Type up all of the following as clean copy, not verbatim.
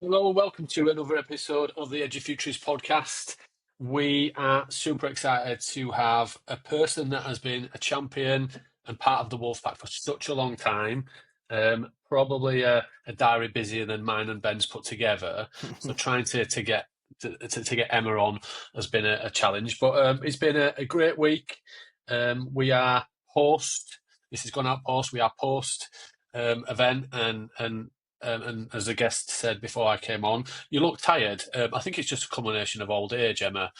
Hello and welcome to another episode of the Edufuturists podcast. We are super excited to have a person that has been a champion and part of the Wolfpack for such a long time. Probably a diary busier than mine and Ben's put together. So trying to get to get Emma on has been a challenge, but it's been a great week. We are post. This has gone out post. We are post event and as the guest said before I came on, you look tired. I think it's just a combination of old age, Emma,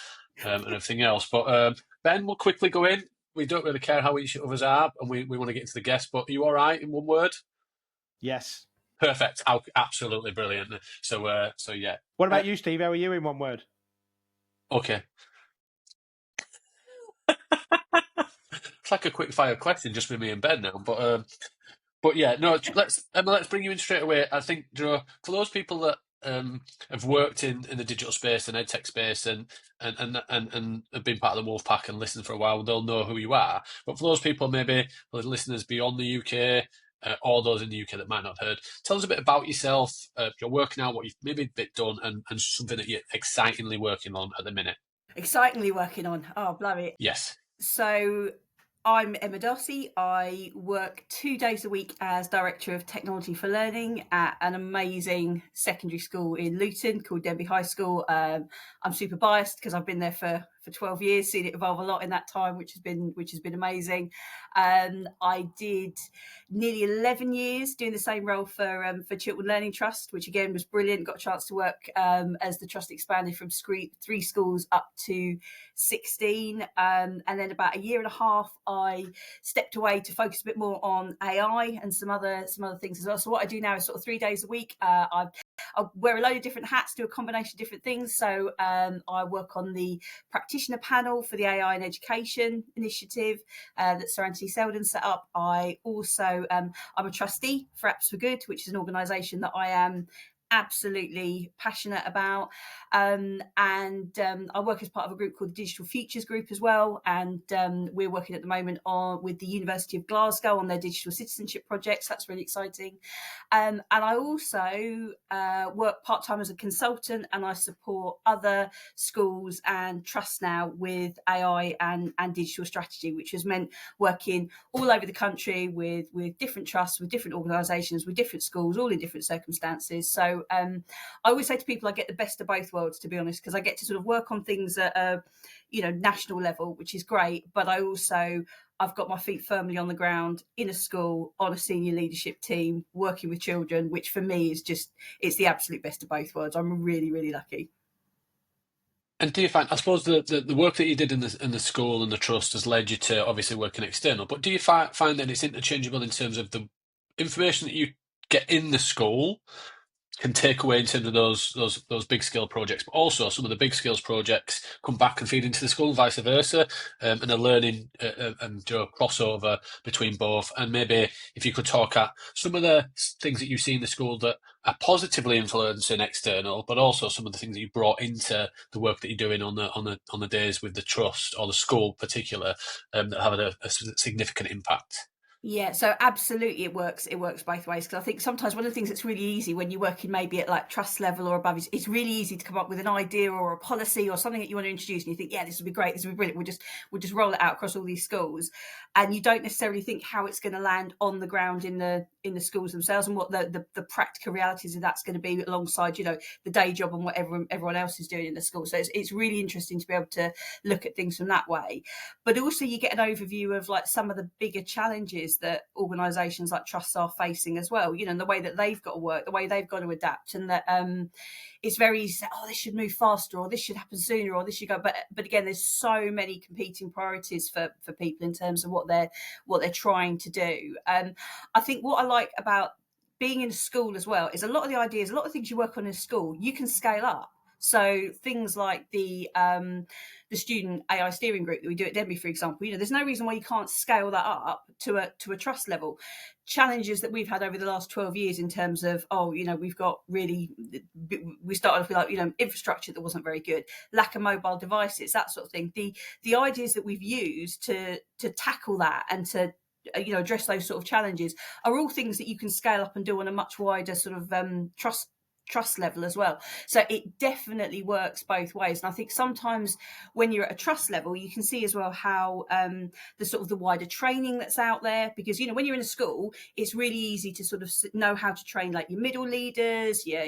and everything else. But Ben, we'll quickly go in. We don't really care how each of us are, and we want to get into the guest. But are you all right in one word? Yes. Perfect. Absolutely brilliant. So yeah. What about you, Steve? How are you in one word? Okay. It's like a quick fire question just with me and Ben now, but yeah, no. Let's bring you in straight away. I think for those people that have worked in the digital space and EdTech space and have been part of the Wolfpack and listened for a while, they'll know who you are. But for those people, maybe the listeners beyond the UK or those in the UK that might not have heard, tell us a bit about yourself, your work now, what you've maybe a bit done, and something that you're excitingly working on at the minute. Excitingly working on. Oh, bloody. Yes. So I'm Emma Darcy. I work 2 days a week as Director of Technology for Learning at an amazing secondary school in Luton called Denby High School. I'm super biased because I've been there for 12 years, seen it evolve a lot in that time, which has been amazing. I did nearly 11 years doing the same role for Chiltern Learning Trust, which again was brilliant. Got a chance to work as the trust expanded from 3 schools up to 16, and then about a year and a half I stepped away to focus a bit more on AI and some other things as well. So what I do now is sort of 3 days a week. I wear a load of different hats, do a combination of different things. So I work on the practitioner panel for the AI in Education initiative that Sir Anthony Selden set up. I also I'm a trustee for Apps for Good, which is an organisation that I am absolutely passionate about, and I work as part of a group called the Digital Futures Group as well, and we're working at the moment with the University of Glasgow on their digital citizenship projects. That's really exciting, and I also work part-time as a consultant, and I support other schools and trusts now with AI and digital strategy, which has meant working all over the country with different trusts, with different organisations, with different schools, all in different circumstances. So I always say to people I get the best of both worlds, to be honest, because I get to sort of work on things at a national level, which is great, but I've got my feet firmly on the ground in a school, on a senior leadership team, working with children, which for me is it's the absolute best of both worlds. I'm really, really lucky. And do you find, I suppose, the work that you did in the school and the trust has led you to obviously working external, but do you find that it's interchangeable in terms of the information that you get in the school can take away in terms of those big scale projects, but also some of the big scales projects come back and feed into the school and vice versa, and a learning and crossover between both. And maybe if you could talk at some of the things that you see in the school that are positively influencing external, but also some of the things that you brought into the work that you're doing on the days with the trust or the school in particular, that have a significant impact. Yeah, so absolutely it works both ways, because I think sometimes one of the things that's really easy when you're working maybe at like trust level or above is it's really easy to come up with an idea or a policy or something that you want to introduce, and you think, yeah, this would be great, this would be brilliant, we'll just roll it out across all these schools, and you don't necessarily think how it's going to land on the ground in the schools themselves, and what the practical realities of that's going to be alongside the day job and what everyone else is doing in the school. So it's really interesting to be able to look at things from that way, but also you get an overview of like some of the bigger challenges that organisations like trusts are facing as well, and the way that they've got to work, the way they've got to adapt, and that it's very easy to say, oh, this should move faster, or this should happen sooner, or this should go, but again, there's so many competing priorities for people in terms of what they're trying to do. I think what I like about being in a school as well is a lot of the ideas, a lot of things you work on in school, you can scale up. So things like the student AI steering group that we do at Denby, for example, there's no reason why you can't scale that up to a trust level. Challenges that we've had over the last 12 years in terms of, we started off with infrastructure that wasn't very good, lack of mobile devices, that sort of thing. The ideas that we've used to tackle that and to address those sort of challenges are all things that you can scale up and do on a much wider sort of trust trust level as well. So it definitely works both ways. And I think sometimes when you're at a trust level, you can see as well how the sort of the wider training that's out there, because, you know, when you're in a school, it's really easy to sort of know how to train like your middle leaders, your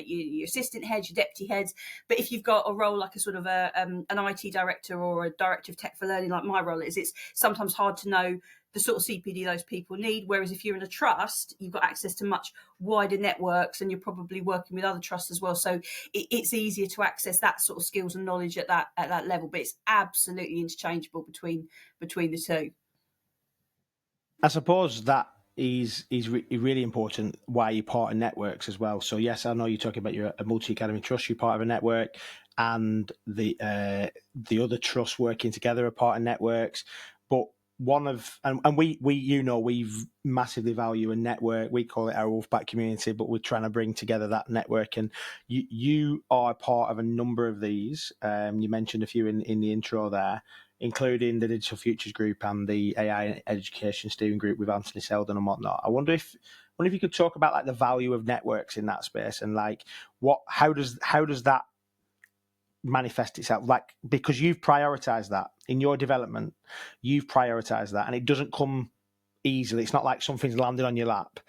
assistant heads, your deputy heads. But if you've got a role like a sort of an IT director or a director of tech for learning, like my role is, it's sometimes hard to know the sort of CPD those people need. Whereas if you're in a trust, you've got access to much wider networks, and you're probably working with other trusts as well. So it's easier to access that sort of skills and knowledge at that level. But it's absolutely interchangeable between the two. I suppose that is really important why you're part of networks as well. So yes, I know you're talking about you're a multi-academy trust, you're part of a network, and the other trusts working together are part of networks. But one of and we you know, we massively value a network. We call it our Wolfpack community, but we're trying to bring together that network. And you are part of a number of these. You mentioned a few in the intro there, including the Digital Futures group and the AI Education Steering group with Anthony Selden and whatnot. I wonder if you could talk about like the value of networks in that space, and like how does that manifest itself, like, because you've prioritized that in your development, you've prioritized that, and it doesn't come easily. It's not like something's landed on your lap.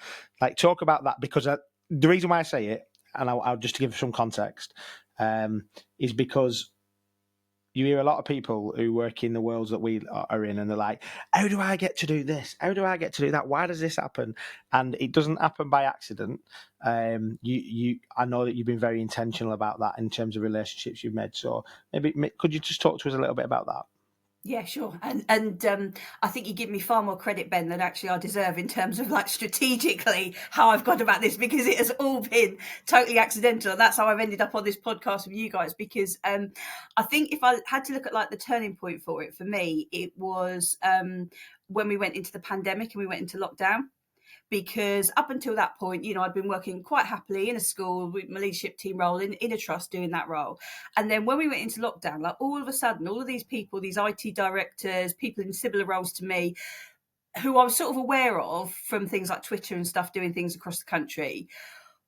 Like, talk about that, because the reason why I say it, and I'll just to give some context, is because you hear a lot of people who work in the worlds that we are in, and they're like, how do I get to do this? How do I get to do that? Why does this happen? And it doesn't happen by accident. I know that you've been very intentional about that in terms of relationships you've made. So maybe could you just talk to us a little bit about that? Yeah, sure. And I think you give me far more credit, Ben, than actually I deserve in terms of like strategically how I've gone about this, because it has all been totally accidental. And that's how I've ended up on this podcast with you guys, because I think if I had to look at like the turning point for it, for me, it was when we went into the pandemic and we went into lockdown. Because up until that point, you know, I'd been working quite happily in a school with my leadership team role in a trust doing that role. And then when we went into lockdown, like all of a sudden, all of these people, these IT directors, people in similar roles to me, who I was sort of aware of from things like Twitter and stuff, doing things across the country,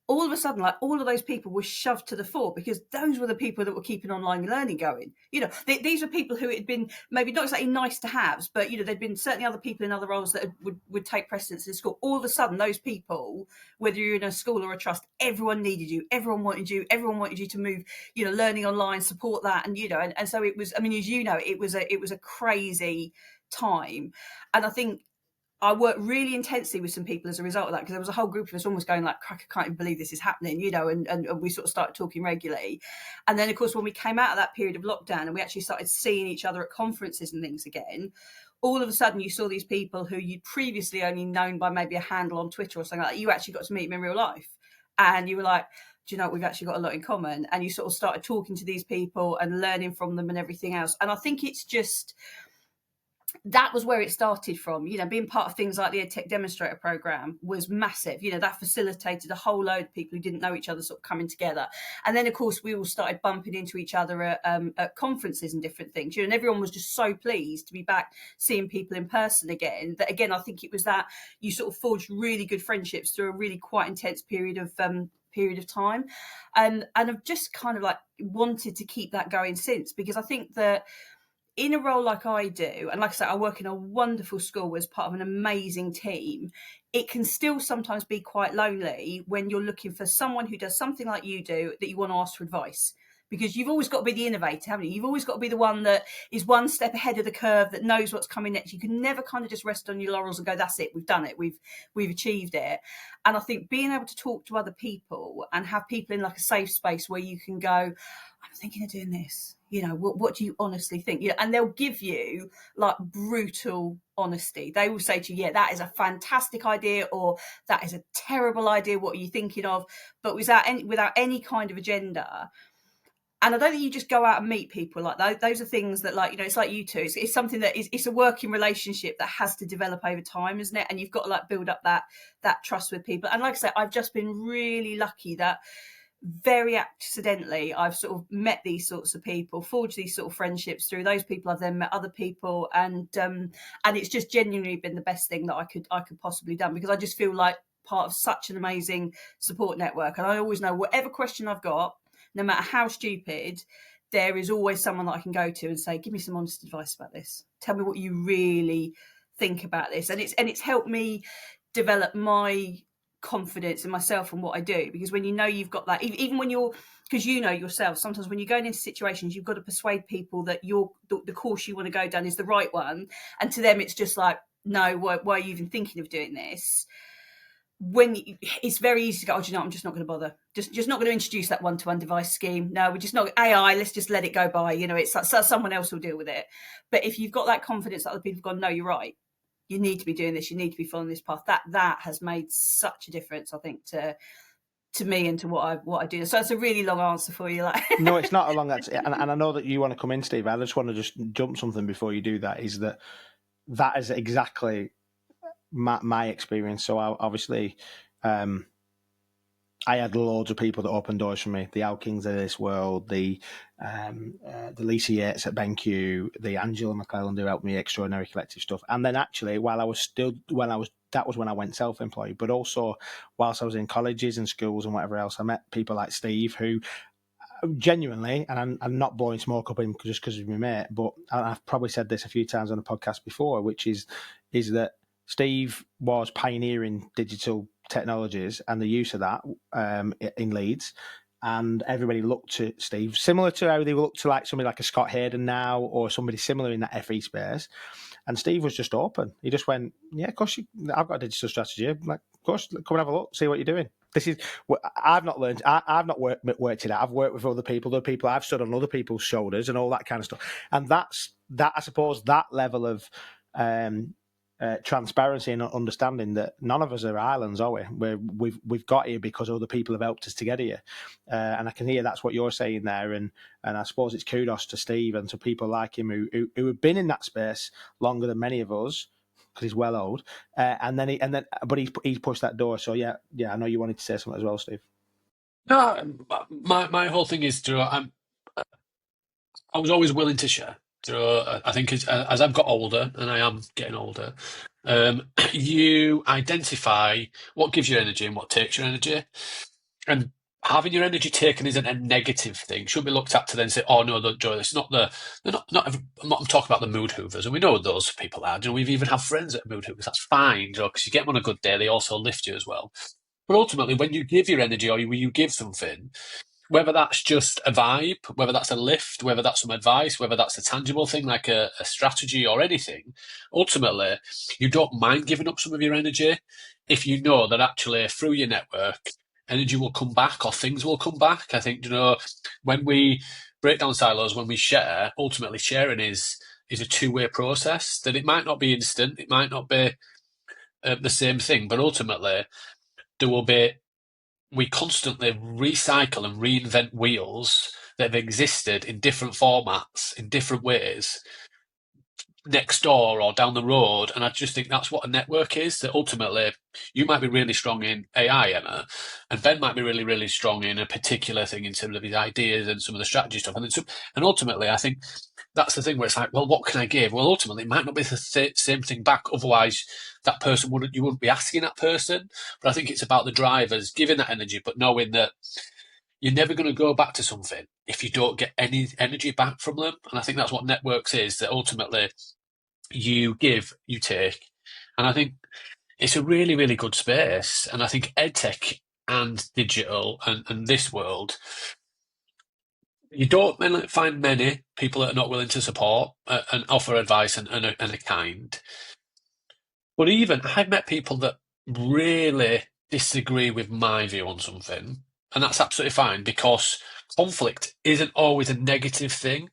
all of a sudden, like all of those people were shoved to the fore, because those were the people that were keeping online learning going. You know, these were people who had been maybe not exactly nice to haves, but, you know, there'd been certainly other people in other roles that would take precedence in school. All of a sudden, those people, whether you're in a school or a trust, everyone needed you, everyone wanted you to move, you know, learning online, support that. And, you know, and so it was, I mean, as you know, it was a crazy time. And I think I worked really intensely with some people as a result of that, because there was a whole group of us almost going like, I can't even believe this is happening, you know, and we sort of started talking regularly. And then, of course, when we came out of that period of lockdown and we actually started seeing each other at conferences and things again, all of a sudden you saw these people who you'd previously only known by maybe a handle on Twitter or something like that. You actually got to meet them in real life. And you were like, do you know what, we've actually got a lot in common. And you sort of started talking to these people and learning from them and everything else. And I think it's just, that was where it started from. You know, being part of things like the EdTech demonstrator program was massive. You know, that facilitated a whole load of people who didn't know each other sort of coming together. And then, of course, we all started bumping into each other at conferences and different things. You know, and everyone was just so pleased to be back seeing people in person again. That, again, I think it was that you sort of forged really good friendships through a really quite intense period of time. And I've just kind of like wanted to keep that going since, because I think that in a role like I do, and like I said, I work in a wonderful school as part of an amazing team, it can still sometimes be quite lonely when you're looking for someone who does something like you do that you want to ask for advice. Because you've always got to be the innovator, haven't you? You've always got to be the one that is one step ahead of the curve, that knows what's coming next. You can never kind of just rest on your laurels and go, that's it, we've done it, we've achieved it. And I think being able to talk to other people and have people in like a safe space where you can go, I'm thinking of doing this. You know, what do you honestly think? You know, and they'll give you like brutal honesty. They will say to you, yeah, that is a fantastic idea, or that is a terrible idea. What are you thinking of? But without any kind of agenda. And I don't think you just go out and meet people like that. Those are things that, like, you know, it's like you two. It's something that it's a working relationship that has to develop over time, isn't it? And you've got to like build up that trust with people. And like I say, I've just been really lucky that very accidentally I've sort of met these sorts of people, forged these sort of friendships through those people. I've then met other people, and it's just genuinely been the best thing that I could possibly done, because I just feel like part of such an amazing support network. And I always know whatever question I've got, no matter how stupid, there is always someone that I can go to and say, give me some honest advice about this. Tell me what you really think about this. And it's helped me develop my confidence in myself and what I do, because when you know you've got that, even when you're, because you know yourself, sometimes when you're going into situations, you've got to persuade people that the course you want to go down is the right one, and to them it's just like, no, why are you even thinking of doing this? It's very easy to go, oh, do you know, I'm just not going to bother, just not going to introduce that one-to-one device scheme. No, we're just not AI, let's just let it go by, it's like, so someone else will deal with it. But if you've got that confidence that other people have gone, no, you're right, you need to be doing this, you need to be following this path, that has made such a difference, I think, to me and to what I do. So it's a really long answer for you. Like, no, it's not a long answer. And I know that you want to come in, Steve. I just want to just jump something before you do that, is that is exactly my experience. So obviously, I had loads of people that opened doors for me. The Al Kings of this world, the Lisa Yates at BenQ, the Angela McClelland who helped me Extraordinary Collective stuff. And then actually, that was when I went self-employed, but also whilst I was in colleges and schools and whatever else, I met people like Steve who genuinely, and I'm not blowing smoke up him just because he's my mate, but I've probably said this a few times on the podcast before, which is that Steve was pioneering digital technologies and the use of that in Leeds, and everybody looked to Steve, similar to how they look to like somebody like a Scott Hayden now, or somebody similar in that FE space. And Steve was just open. He just went, yeah, of course, I've got a digital strategy. I'm like, of course, come and have a look, see what you're doing. This is I've not learned. I've not worked it out. I've worked with other people. I've stood on other people's shoulders and all that kind of stuff. And that's I suppose that level of transparency and understanding that none of us are islands, are we? We've got here because other people have helped us to get here. And I can hear that's what you're saying there. And I suppose it's kudos to Steve and to people like him who have been in that space longer than many of us, because he's well old. But he's pushed that door. So yeah, I know you wanted to say something as well, Steve. No, my whole thing is, I was always willing to share. I think as I've got older, and I am getting older, you identify what gives you energy and what takes your energy. And having your energy taken isn't a negative thing. Should be looked at to then say, oh no, don't do this. I'm talking about the mood hoovers, and we know those people are. We've even had friends that are mood hoovers. That's fine, because you get them on a good day, they also lift you as well. But ultimately, when you give your energy or you give something, whether that's just a vibe, whether that's a lift, whether that's some advice, whether that's a tangible thing like a strategy or anything, ultimately, you don't mind giving up some of your energy if you know that actually through your network, energy will come back or things will come back. I think, when we break down silos, when we share, ultimately sharing is a two-way process, that it might not be instant, it might not be the same thing, but ultimately we constantly recycle and reinvent wheels that have existed in different formats, in different ways, next door or down the road. And I just think that's what a network is, that ultimately you might be really strong in AI, Emma, and Ben might be really, really strong in a particular thing in terms of his ideas and some of the strategy stuff. And ultimately, I think that's the thing where it's like, well, what can I give? Well, ultimately, it might not be the same thing back. Otherwise, that person you wouldn't be asking that person. But I think it's about the drivers giving that energy, but knowing that you're never going to go back to something if you don't get any energy back from them. And I think that's what networks is, that ultimately you give, you take. And I think it's a really, really good space. And I think EdTech and digital and this world, you don't find many people that are not willing to support and offer advice and a kind. But even I've met people that really disagree with my view on something, and that's absolutely fine, because conflict isn't always a negative thing.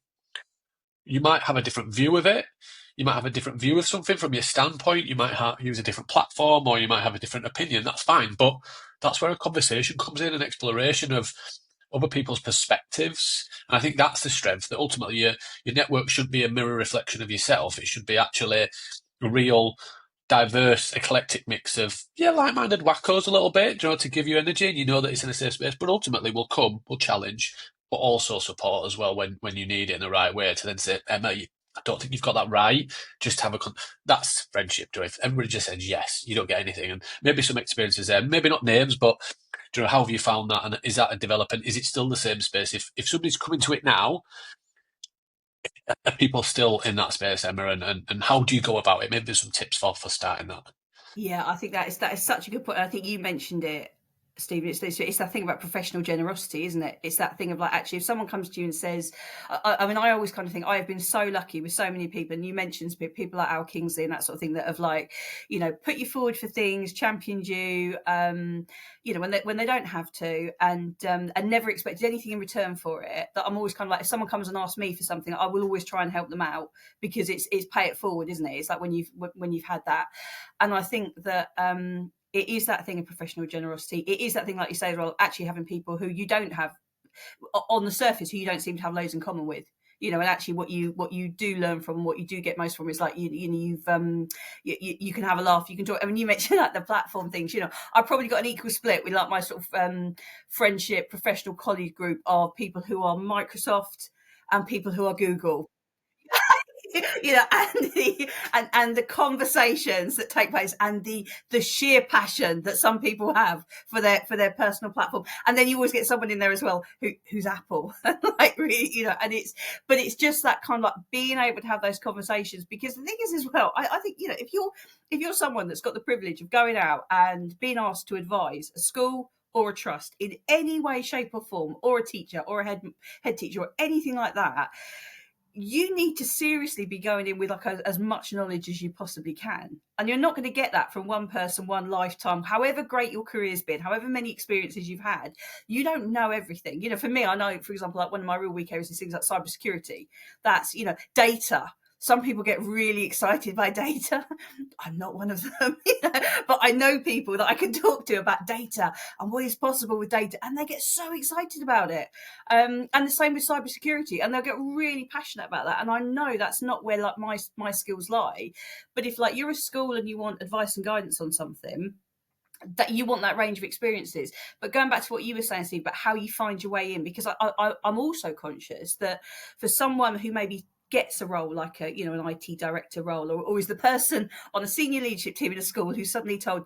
You might have a different view of it. You might have a different view of something from your standpoint. You might use a different platform, or you might have a different opinion. That's fine. But that's where a conversation comes in, an exploration of other people's perspectives. And I think that's the strength, that ultimately your network should be a mirror reflection of yourself. It should be actually a real diverse, eclectic mix of, like-minded wackos a little bit, to give you energy, and you know that it's in a safe space, but ultimately we'll challenge, but also support as well when you need it in the right way, to then say, Emma, I don't think you've got that right. Just have that's friendship, Joe. If everybody just says yes, you don't get anything. And maybe some experiences there, maybe not names, but how have you found that? And is that a development? Is it still the same space? If somebody's coming to it now, are people still in that space, Emma? And how do you go about it? Maybe there's some tips for starting that. Yeah, I think that is such a good point. I think you mentioned it, Stephen. It's that thing about professional generosity, isn't it? It's that thing of like, actually, if someone comes to you and says, I mean, I always kind of think I have been so lucky with so many people, and you mentioned people like Al Kingsley and that sort of thing that have like, put you forward for things, championed you, when they don't have to, and never expected anything in return for it. That I'm always kind of like, if someone comes and asks me for something, I will always try and help them out, because it's pay it forward, isn't it? It's like when you've had that. And I think that it is that thing of professional generosity. It is that thing, like you say, as well, actually having people who you don't have on the surface, who you don't seem to have loads in common with. And actually what you do learn from, what you do get most from, is like you can have a laugh, you can talk. I mean, you mentioned like the platform things. I've probably got an equal split with like my sort of friendship, professional colleague group of people who are Microsoft and people who are Google. And the conversations that take place, and the sheer passion that some people have for their personal platform. And then you always get someone in there as well who's Apple, like really, and it's just that kind of like being able to have those conversations. Because the thing is as well, I think, if you're someone that's got the privilege of going out and being asked to advise a school or a trust in any way, shape or form, or a teacher or a head teacher or anything like that, you need to seriously be going in with like as much knowledge as you possibly can. And you're not going to get that from one person, one lifetime. However great your career's been, however many experiences you've had, you don't know everything. For me, I know, for example, like one of my real weak areas is things like cybersecurity. That's, data. Some people get really excited by data. I'm not one of them, but I know people that I can talk to about data and what is possible with data, and they get so excited about it. And the same with cybersecurity, and they'll get really passionate about that. And I know that's not where like my skills lie. But if like you're a school and you want advice and guidance on something, that you want that range of experiences. But going back to what you were saying, Steve, about how you find your way in, because I'm also conscious that for someone who maybe gets a role like an IT director role, or is the person on a senior leadership team in a school who's suddenly told,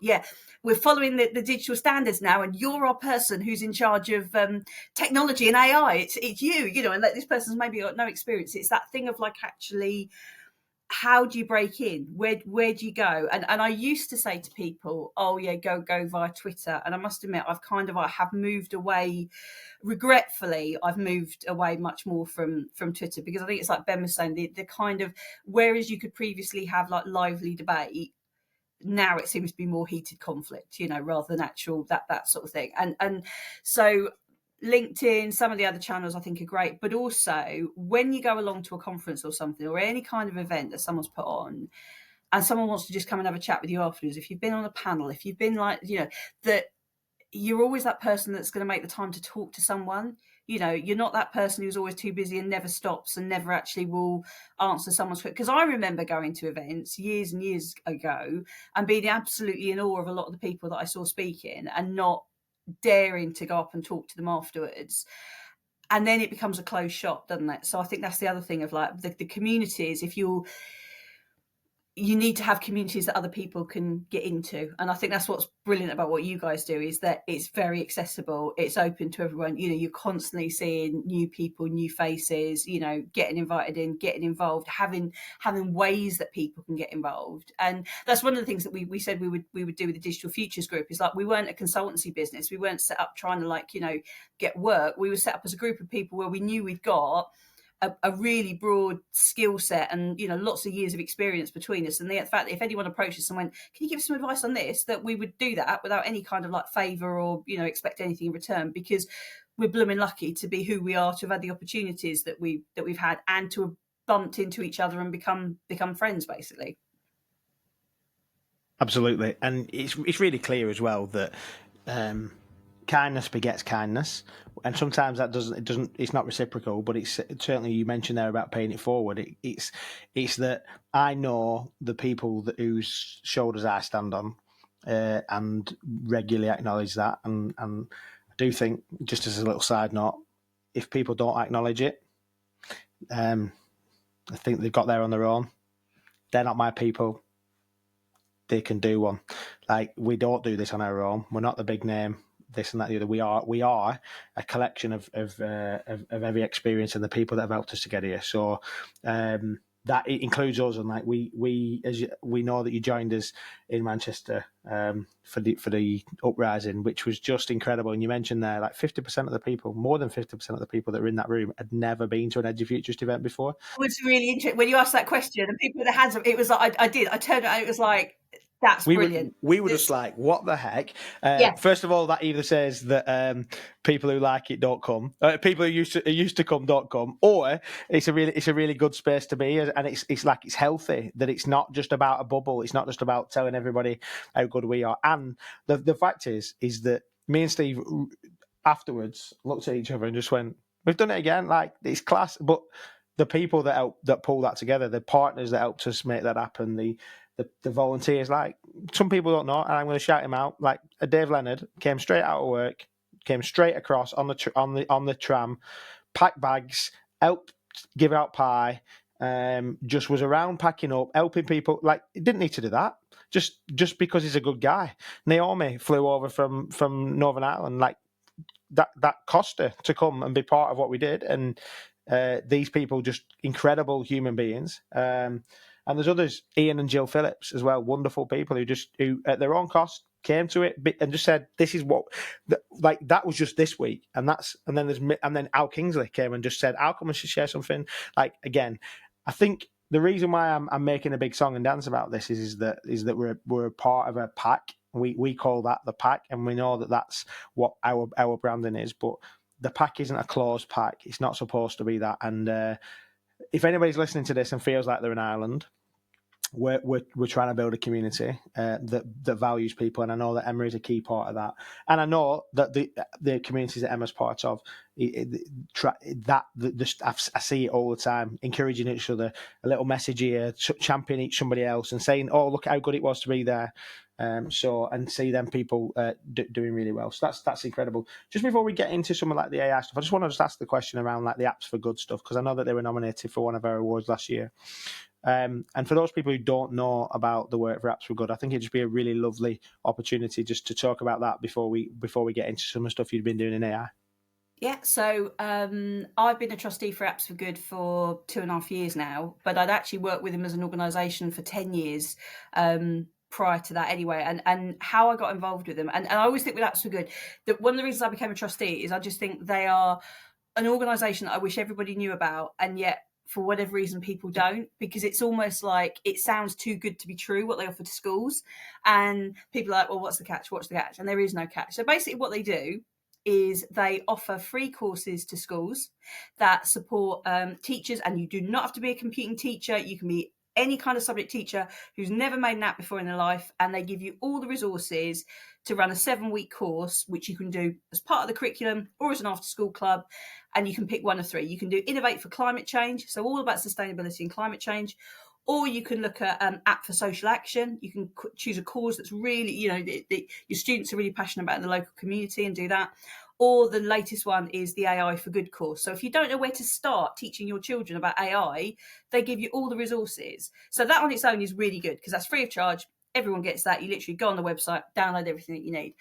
we're following the digital standards now, and you're our person who's in charge of technology and AI. It's you, and that this person's maybe got no experience. It's that thing of like, actually, how do you break in? Where do you go? And I used to say to people, go via Twitter. And I must admit, I have moved away. Regretfully, I've moved away much more from Twitter, because I think it's like Ben was saying, the kind of, whereas you could previously have like lively debate, now it seems to be more heated conflict, rather than actual that sort of thing. And so LinkedIn, some of the other channels I think are great, but also when you go along to a conference or something, or any kind of event that someone's put on, and someone wants to just come and have a chat with you afterwards, if you've been on a panel, if you've been like, that you're always that person that's going to make the time to talk to someone. You're not that person who's always too busy and never stops and never actually will answer someone's question. Because I remember going to events years and years ago and being absolutely in awe of a lot of the people that I saw speaking, and not daring to go up and talk to them afterwards. And then it becomes a closed shop, doesn't it? So I think that's the other thing of like the communities. If you need to have communities that other people can get into. And I think that's what's brilliant about what you guys do, is that it's very accessible. It's open to everyone. You're constantly seeing new people, new faces, getting invited in, getting involved, having ways that people can get involved. And that's one of the things that we said we would do with the Digital Futures group, is like, we weren't a consultancy business. We weren't set up trying to get work. We were set up as a group of people where we knew we'd got a really broad skill set and lots of years of experience between us, and the fact that if anyone approached us and went, can you give us some advice on this, that we would do that without any kind of like favour or expect anything in return, because we're blooming lucky to be who we are, to have had the opportunities that we've had, and to have bumped into each other and become friends, basically. Absolutely. And it's really clear as well that kindness begets kindness, and sometimes that it's not reciprocal, but it's certainly, you mentioned there about paying it forward. It's that I know the people whose shoulders I stand on, and regularly acknowledge that. And I do think, just as a little side note, if people don't acknowledge it, I think they've got there on their own. They're not my people. They can do one. Like, we don't do this on our own. We're not the big name, this and that, the other. We are a collection of every experience and the people that have helped us to get here. So that it includes us, and like we know that you joined us in Manchester for the uprising, which was just incredible. And you mentioned there, like 50% of the people, more than 50% of the people that were in that room had never been to an Edufuturist event before. It was really interesting when you asked that question, and people with their hands up. It was like I turned it. It was like, that's brilliant. We were just like, what the heck? Yeah. First of all, that either says that people who like it don't come, people who used to come don't come, or it's a really good space to be, and it's like it's healthy, that it's not just about a bubble, it's not just about telling everybody how good we are. And the fact is that me and Steve afterwards looked at each other and just went, "We've done it again. Like, it's class." But the people that pull that together, the partners that helped us make that happen, the volunteers, like, some people don't know, and I'm going to shout him out. Like, Dave Leonard came straight out of work, came straight across on the tram, packed bags, helped give out pie, just was around packing up, helping people. Like, he didn't need to do that, just because he's a good guy. Naomi flew over from Northern Ireland, like, that cost her to come and be part of what we did, and these people, just incredible human beings. And there's others, Ian and Jill Phillips as well, wonderful people who at their own cost came to it and just said, "This is what," like, that was just this week, and then Al Kingsley came and just said, "I'll come and share something." Like, again, I think the reason why I'm making a big song and dance about this is that we're a part of a pack. We call that the pack, and we know that that's what our branding is. But the pack isn't a closed pack; it's not supposed to be that. And if anybody's listening to this and feels like they're in Ireland, we're trying to build a community that values people, and I know that Emma is a key part of that. And I know that the communities that Emma's part of, I see it all the time, encouraging each other, a little message here, championing somebody else, and saying, "Oh, look how good it was to be there." And see them people doing really well. So that's incredible. Just before we get into some of like the AI stuff, I just want to ask the question around like the Apps for Good stuff, because I know that they were nominated for one of our awards last year. And for those people who don't know about the work for Apps for Good, I think it'd just be a really lovely opportunity just to talk about that before we get into some of the stuff you've been doing in AI. Yeah, so I've been a trustee for Apps for Good for 2.5 years now, but I'd actually worked with them as an organisation for 10 years prior to that anyway. And how I got involved with them, and I always think with Apps for Good, that one of the reasons I became a trustee is I just think they are an organisation that I wish everybody knew about, and yet for whatever reason people don't, because it's almost like it sounds too good to be true what they offer to schools, and people are like, well, what's the catch, and there is no catch. So basically what they do is they offer free courses to schools that support teachers, and you do not have to be a computing teacher, you can be any kind of subject teacher who's never made an app before in their life, and they give you all the resources to run a 7-week course, which you can do as part of the curriculum or as an after-school club, and you can pick one of 3. You can do Innovate for Climate Change, so all about sustainability and climate change, or you can look at App for Social Action. You can choose a cause that's really, your students are really passionate about in the local community and do that. Or the latest one is the AI for Good course. So if you don't know where to start teaching your children about AI, they give you all the resources. So that on its own is really good because that's free of charge. Everyone gets that. You literally go on the website, download everything that you need.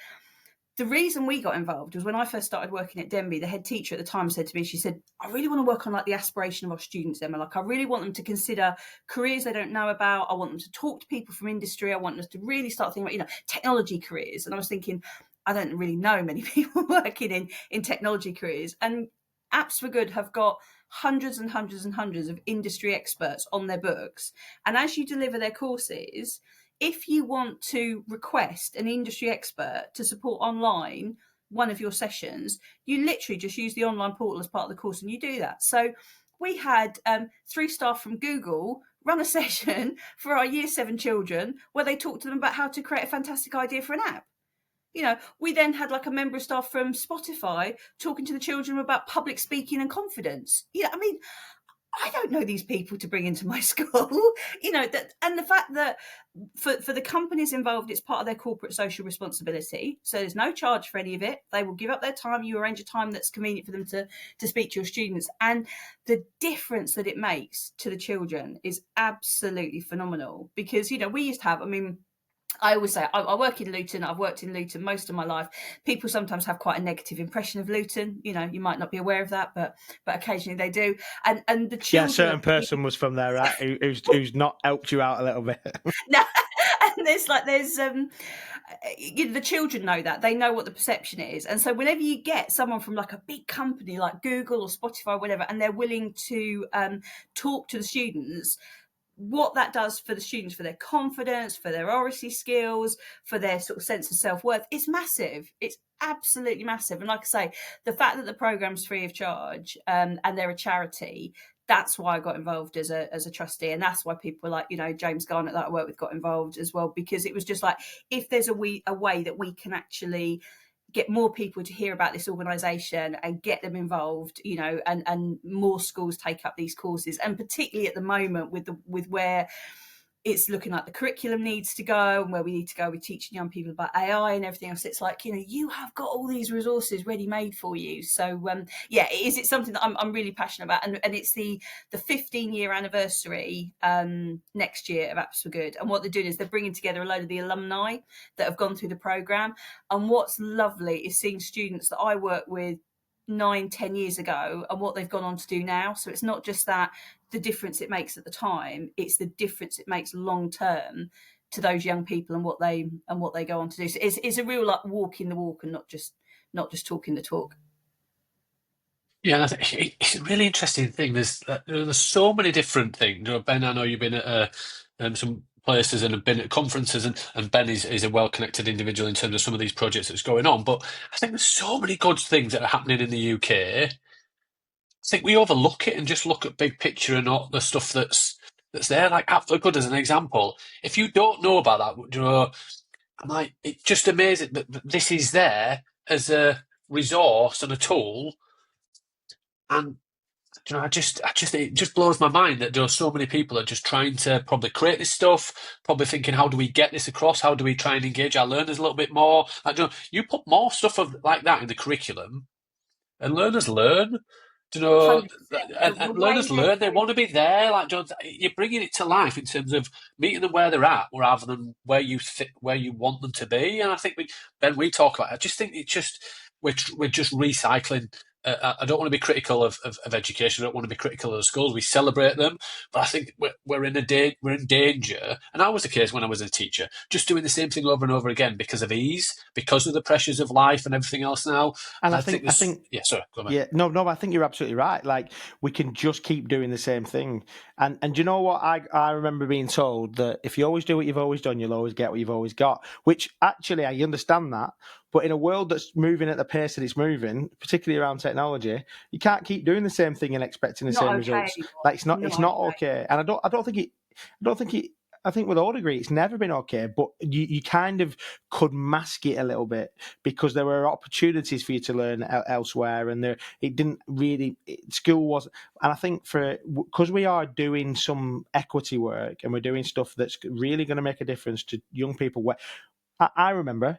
The reason we got involved was when I first started working at Denby, the head teacher at the time said to me, she said, "I really want to work on like the aspiration of our students, Emma. Like, I really want them to consider careers they don't know about. I want them to talk to people from industry. I want us to really start thinking about, technology careers." And I was thinking, I don't really know many people working in technology careers. And Apps for Good have got hundreds and hundreds and hundreds of industry experts on their books. And as you deliver their courses, if you want to request an industry expert to support online one of your sessions, you literally just use the online portal as part of the course and you do that. So we had 3 staff from Google run a session for our Year 7 children where they talked to them about how to create a fantastic idea for an app. We then had like a member of staff from Spotify talking to the children about public speaking and confidence. I don't know these people to bring into my school, and the fact that for the companies involved, it's part of their corporate social responsibility. So there's no charge for any of it. They will give up their time. You arrange a time that's convenient for them to speak to your students. And the difference that it makes to the children is absolutely phenomenal, because, we used to have, I always say, I work in Luton. I've worked in Luton most of my life. People sometimes have quite a negative impression of Luton. You might not be aware of that, but occasionally they do. And the children... Yeah, a certain person was from there, right, who's not helped you out a little bit. No, and there's the children know that. They know what the perception is. And so whenever you get someone from like a big company like Google or Spotify or whatever, and they're willing to talk to the students, what that does for the students, for their confidence, for their oracy skills, for their sort of sense of self-worth, is massive. It's absolutely massive. And like I say, the fact that the program's free of charge, and they're a charity, that's why I got involved as a trustee. And that's why people like, James Garnett that I work with got involved as well, because it was just like, if there's a way that we can actually get more people to hear about this organisation and get them involved, and more schools take up these courses. And particularly at the moment with where it's looking like the curriculum needs to go and where we need to go with teaching young people about AI and everything else, it's like, you have got all these resources ready made for you. So it's something that I'm really passionate about, and it's the 15-year anniversary next year of Apps for Good. And what they're doing is they're bringing together a load of the alumni that have gone through the programme. And what's lovely is seeing students that I worked with 9-10 years ago and what they've gone on to do now. So it's not just that the difference it makes at the time, it's the difference it makes long term to those young people and what they go on to do. So it's a real like walking the walk and not just talking the talk. Yeah, and I think it's a really interesting thing. There's so many different things. Ben, I know you've been at some places and have been at conferences, and Ben is a well-connected individual in terms of some of these projects that's going on. But I think there's so many good things that are happening in the UK. I think we overlook it and just look at big picture and all the stuff that's there. Like App for Good as an example. If you don't know about that, I'm like, it's just amazing that this is there as a resource and a tool. And it just blows my mind that there are so many people that are just trying to probably create this stuff, probably thinking, how do we get this across? How do we try and engage our learners a little bit more? You put more stuff like that in the curriculum, and learners learn. 100%. And learners learn. They want to be there. You're bringing it to life in terms of meeting them where they're at, rather than where you want them to be. And I think we talk about it. I just think we're just recycling. I don't want to be critical of education. I don't want to be critical of the schools. We celebrate them, but I think we're in danger. And that was the case when I was a teacher, just doing the same thing over and over again because of ease, because of the pressures of life and everything else now. And I think sorry, go on. Yeah, no, I think you're absolutely right. Like, we can just keep doing the same thing. And you know what? I remember being told that if you always do what you've always done, you'll always get what you've always got, which actually I understand that. But in a world that's moving at the pace that it's moving, particularly around technology, you can't keep doing the same thing and expecting the same results. Like, it's not okay. And I think we'll all agree it's never been okay, but you kind of could mask it a little bit because there were opportunities for you to learn elsewhere, and it didn't really, school wasn't. And I think because we are doing some equity work and we're doing stuff that's really going to make a difference to young people. I remember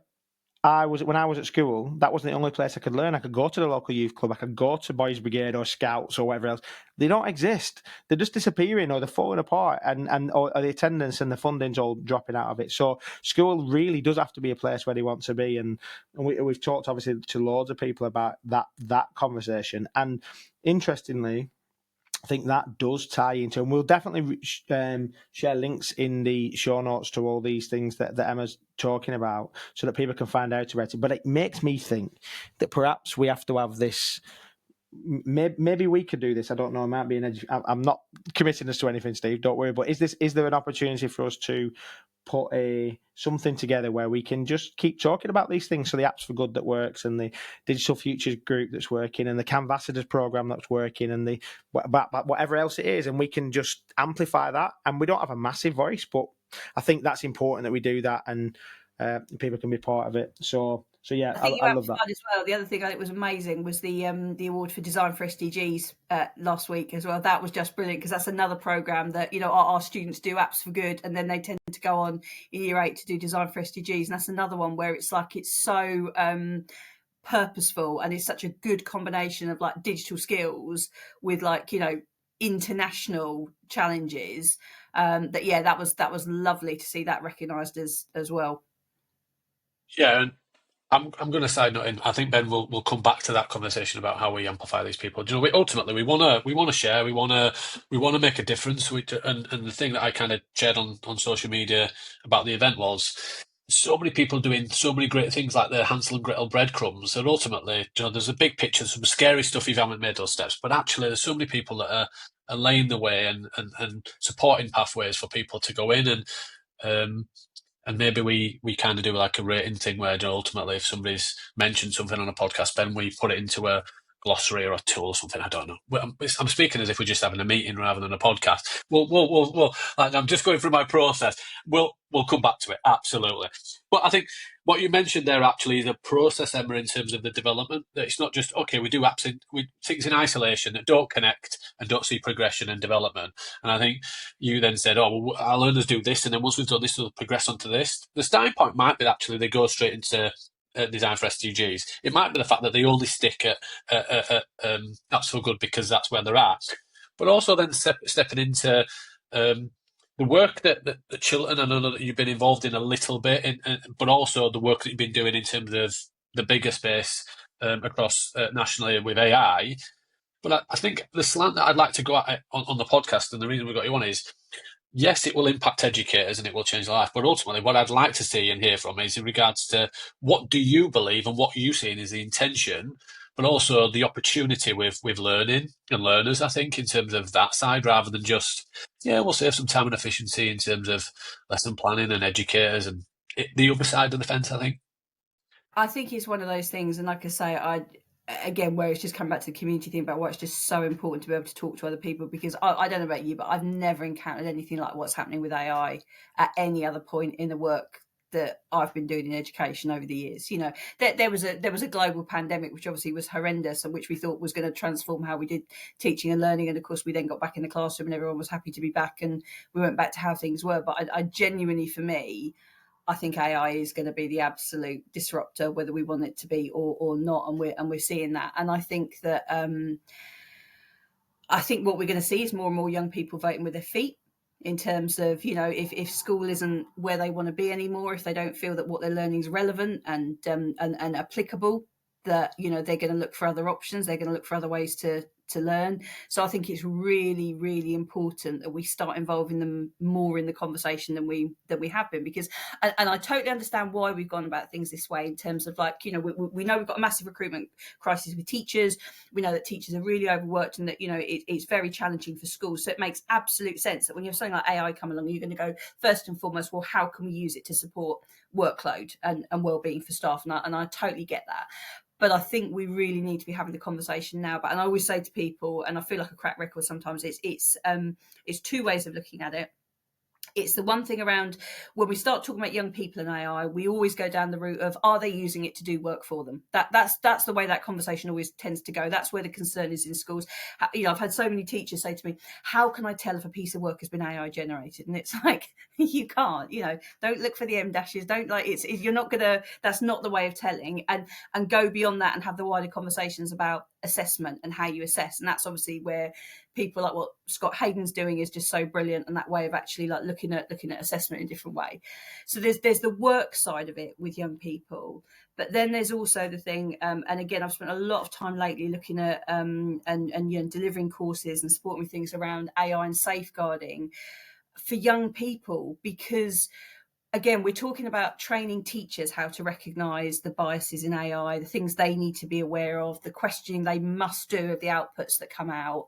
when I was at school, that wasn't the only place I could learn. I could go to the local youth club, I could go to Boys Brigade or Scouts or whatever else. They don't exist. They're just disappearing, or they're falling apart, or the attendance and the funding's all dropping out of it. So school really does have to be a place where they want to be. And we've talked obviously to loads of people about that conversation. And interestingly, I think that does tie into, and we'll definitely share links in the show notes to all these things that Emma's talking about, so that people can find out about it. But it makes me think that perhaps we have to have this. Maybe we could do this. I don't know. It might be I'm not committing us to anything, Steve. Don't worry. But is there an opportunity for us to put something together where we can just keep talking about these things? So the Apps for Good that works, and the Digital Futures group that's working, and the Canvassadors program that's working, and whatever else it is, and we can just amplify that. And we don't have a massive voice, but I think that's important that we do that, and people can be part of it. So So yeah, I think you I love that. amplified as well. The other thing that was amazing was the award for design for SDGs last week as well. That was just brilliant, because that's another program that, you know, our students do apps for good, and then they tend to go on in year 8 to do design for SDGs, and that's another one where it's like it's so purposeful, and it's such a good combination of like digital skills with, like, you know, international challenges. That was lovely to see that recognised as well. Yeah, and I'm going to side note in. I think Ben will come back to that conversation about how we amplify these people. Do you know, ultimately we want to share, we want to make a difference. And the thing that I kind of shared on social media about the event was so many people doing so many great things, like the Hansel and Gretel breadcrumbs. And ultimately, you know, there's a big picture, some scary stuff if you haven't made those steps. But actually, there's so many people that are laying the way and supporting pathways for people to go in and maybe we kind of do like a rating thing where ultimately, if somebody's mentioned something on a podcast, then we put it into a glossary or a tool or something. I don't know. I'm speaking as if we're just having a meeting rather than a podcast. I'm just going through my process. We'll come back to it, absolutely. But I think what you mentioned there actually is a process, Emma, in terms of the development. That it's not just, okay, we do apps things in isolation that don't connect and don't see progression and development. And I think you then said, oh, well, our learners do this, and then once we've done this, we'll progress onto this. The starting point might be actually they go straight into design for SDGs. It might be the fact that they only stick at that's so good because that's where they're at. But also then stepping into the work that Chilton, I know that you've been involved in a little bit, but also the work that you've been doing in terms of the bigger space across nationally with AI. But I think the slant that I'd like to go at on the podcast, and the reason we got you on is, yes, it will impact educators and it will change their life. But ultimately, what I'd like to see and hear from is in regards to what do you believe and what you see is the intention, but also the opportunity with learning and learners, I think, in terms of that side, rather than just, yeah, we'll save some time and efficiency in terms of lesson planning and educators and the other side of the fence, I think. I think it's one of those things, and like I say, again, where it's just come back to the community thing about why it's just so important to be able to talk to other people, because I don't know about you, but I've never encountered anything like what's happening with AI at any other point in the work that I've been doing in education over the years. You know, there was a global pandemic, which obviously was horrendous, and which we thought was going to transform how we did teaching and learning. And of course, we then got back in the classroom, and everyone was happy to be back, and we went back to how things were. But I genuinely, for me, I think AI is going to be the absolute disruptor, whether we want it to be or not, and we're seeing that. And I think that what we're going to see is more and more young people voting with their feet, in terms of, you know, if school isn't where they want to be anymore, if they don't feel that what they're learning is relevant and applicable, that, you know, they're going to look for other options, they're going to look for other ways to learn. So I think it's really, really important that we start involving them more in the conversation than we have been, because and I totally understand why we've gone about things this way, in terms of, like, you know, we know we've got a massive recruitment crisis with teachers. We know that teachers are really overworked, and that, you know, it's very challenging for schools. So it makes absolute sense that when you have something like AI come along, you're going to go first and foremost, well, how can we use it to support workload and well-being for staff? And I totally get that. But I think we really need to be having the conversation now. But, and I always say to people, and I feel like a crack record sometimes, it's two ways of looking at it. It's the one thing around when we start talking about young people and AI, we always go down the route of, are they using it to do work for them? That's the way that conversation always tends to go. That's where the concern is in schools. You know, I've had so many teachers say to me, how can I tell if a piece of work has been AI generated? And it's like, you can't, you know, don't look for the M dashes. Don't, like, you're not gonna, that's not the way of telling, and go beyond that and have the wider conversations about assessment and how you assess. And that's obviously where people like what Scott Hayden's doing is just so brilliant, and that way of actually, like, looking at assessment in a different way. So there's the work side of it with young people, but then there's also the thing, and again, I've spent a lot of time lately looking at and you know, delivering courses and supporting things around AI and safeguarding for young people, because again, we're talking about training teachers how to recognise the biases in AI, the things they need to be aware of, the questioning they must do of the outputs that come out.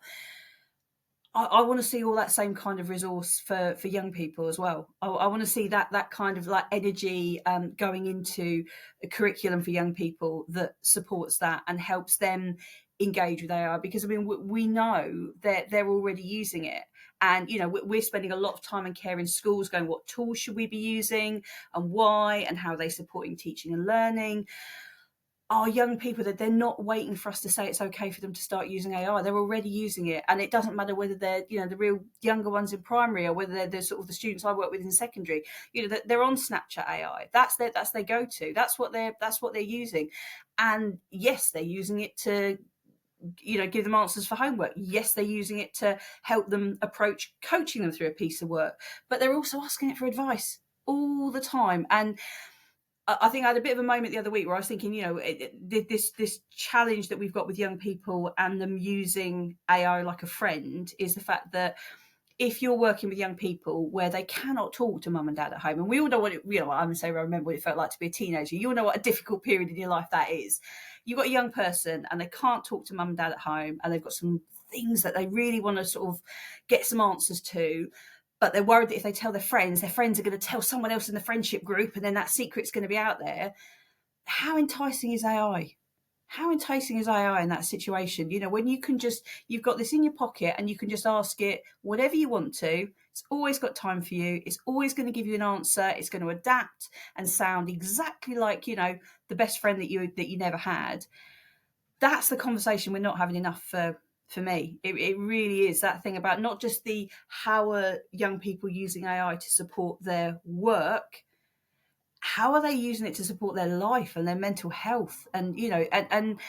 I want to see all that same kind of resource for young people as well. I want to see that kind of, like, energy going into a curriculum for young people that supports that and helps them engage with AI, because I mean, we know that they're already using it. And, you know, we're spending a lot of time and care in schools going, what tools should we be using and why, and how are they supporting teaching and learning? our young people, that they're not waiting for us to say it's okay for them to start using AI. They're already using it, and it doesn't matter whether they're, the real younger ones in primary or whether they're the sort of the students I work with in secondary. They're on Snapchat AI. That's their go-to. That's what they're using, and yes, they're using it to give them answers for homework. Yes, they're using it to help them approach coaching them through a piece of work, but they're also asking it for advice all the time. And I think I had a bit of a moment the other week where I was thinking, this challenge that we've got with young people and them using AI like a friend is the fact that if you're working with young people where they cannot talk to mum and dad at home, and we all know what I'm going to say, I remember what it felt like to be a teenager. You all know what a difficult period in your life that is. You've got a young person and they can't talk to mum and dad at home, and they've got some things that they really want to sort of get some answers to, but they're worried that if they tell their friends are going to tell someone else in the friendship group, and then that secret's going to be out there. How enticing is AI? How enticing is AI in that situation? When you've got this in your pocket and you can just ask it whatever you want to. It's always got time for you. It's always going to give you an answer. It's going to adapt and sound exactly like, the best friend that you never had. That's the conversation we're not having enough for me. It really is that thing about not just how are young people using AI to support their work, how are they using it to support their life and their mental health? And and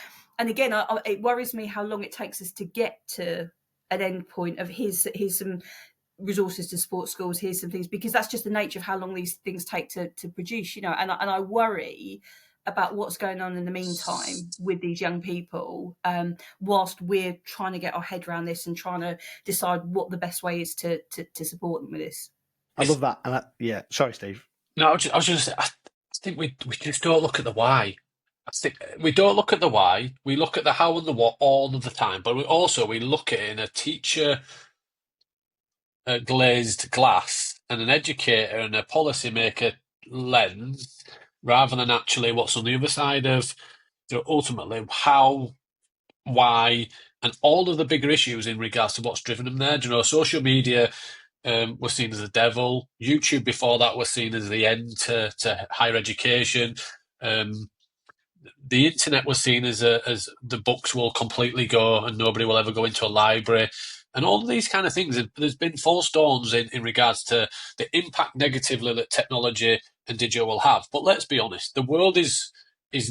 again, it worries me how long it takes us to get to an end point of here's some resources to support schools, here's some things, because that's just the nature of how long these things take to produce. And I worry about what's going on in the meantime with these young people, whilst we're trying to get our head around this and trying to decide what the best way is to support them with this. I love that. And sorry, Steve. No, I was just going to say, I think we just don't look at the why. I think we don't look at the why. We look at the how and the what all of the time, but we look at it in a teacher glazed glass and an educator and a policymaker lens, rather than actually what's on the other side of, ultimately how, why, and all of the bigger issues in regards to what's driven them there. Social media was seen as the devil. YouTube before that was seen as the end to higher education. The internet was seen as the books will completely go and nobody will ever go into a library. And all of these kind of things, there's been false dawns in regards to the impact negatively that technology and digital will have. But let's be honest, the world is